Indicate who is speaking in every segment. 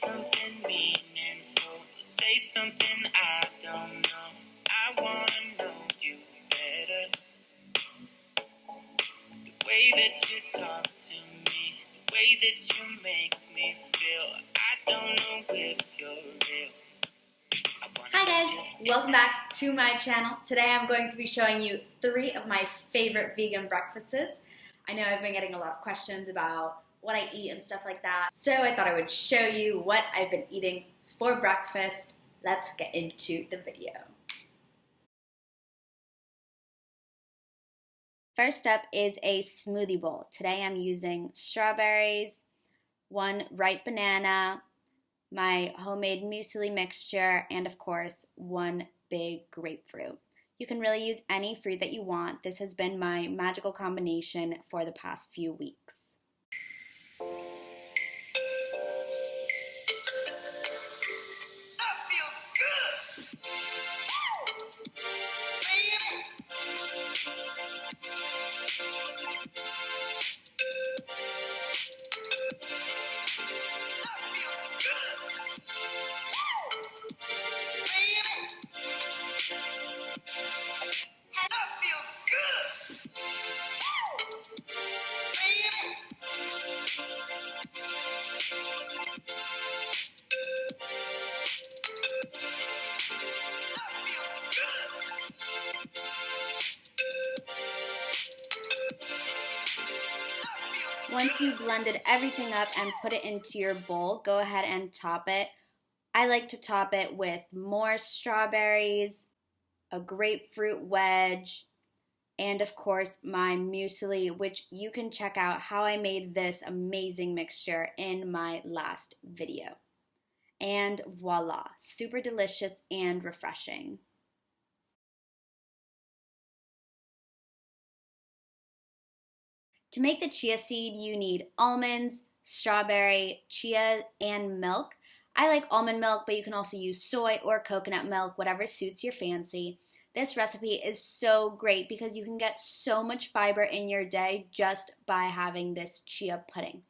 Speaker 1: something meaningful. Say something I don't know. I wanna know you better. The way that you talk to me, the way that you make me feel. I don't know if you're real.
Speaker 2: Hi guys, welcome back to my channel. Today I'm going to be showing you 3 of my favorite vegan breakfasts. I know I've been getting a lot of questions about what I eat and stuff like that, so I thought I would show you what I've been eating for breakfast. Let's get into the video. First up is a smoothie bowl. Today I'm using strawberries, 1 ripe banana, my homemade muesli mixture, and of course, 1 big grapefruit. You can really use any fruit that you want. This has been my magical combination for the past few weeks. Once you've blended everything up and put it into your bowl, go ahead and top it. I like to top it with more strawberries, a grapefruit wedge, and of course my muesli, which you can check out how I made this amazing mixture in my last video. And voila, super delicious and refreshing. To make the chia seed, you need almonds, strawberry, chia, and milk. I like almond milk, but you can also use soy or coconut milk, whatever suits your fancy. This recipe is so great because you can get so much fiber in your day just by having this chia pudding.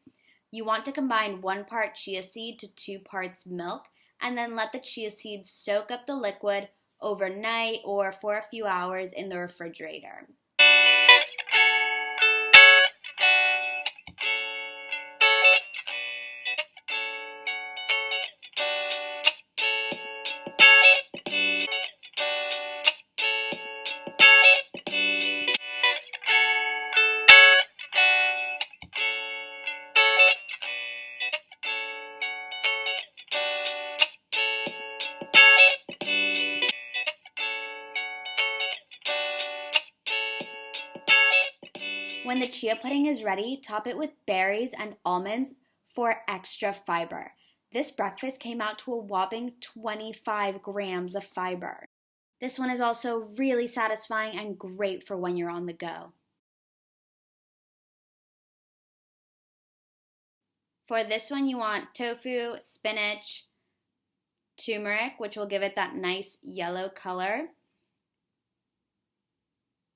Speaker 2: You want to combine 1 part chia seed to 2 parts milk, and then let the chia seeds soak up the liquid overnight or for a few hours in the refrigerator. When the chia pudding is ready, top it with berries and almonds for extra fiber. This breakfast came out to a whopping 25 grams of fiber. This one is also really satisfying and great for when you're on the go. For this one, you want tofu, spinach, turmeric, which will give it that nice yellow color,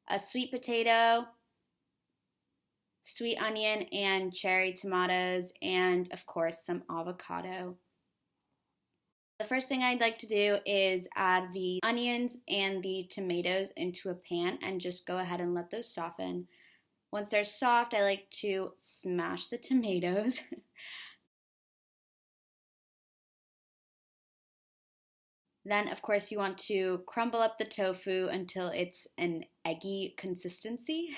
Speaker 2: a sweet potato, sweet onion and cherry tomatoes, and of course some avocado. The first thing I'd like to do is add the onions and the tomatoes into a pan and just go ahead and let those soften. Once they're soft, I like to smash the tomatoes. Then, of course, you want to crumble up the tofu until it's an eggy consistency.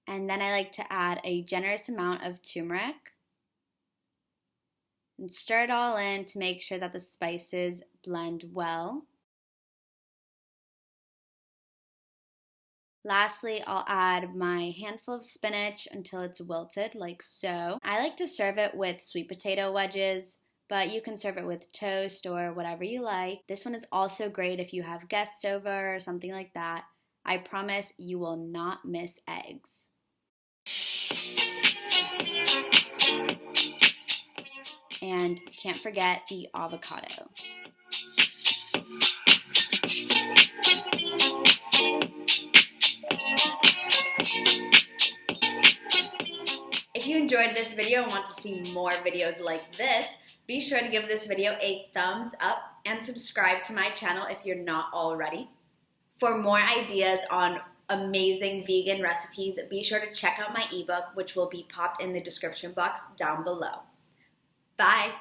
Speaker 2: And then I like to add a generous amount of turmeric and stir it all in to make sure that the spices blend well. Lastly, I'll add my handful of spinach until it's wilted, like so. I like to serve it with sweet potato wedges, but you can serve it with toast or whatever you like. This one is also great if you have guests over or something like that. I promise you will not miss eggs. And can't forget the avocado. you enjoyed this video and want to see more videos like this, be sure to give this video a thumbs up and subscribe to my channel if you're not already. For more ideas on amazing vegan recipes, be sure to check out my ebook, which will be popped in the description box down below. Bye!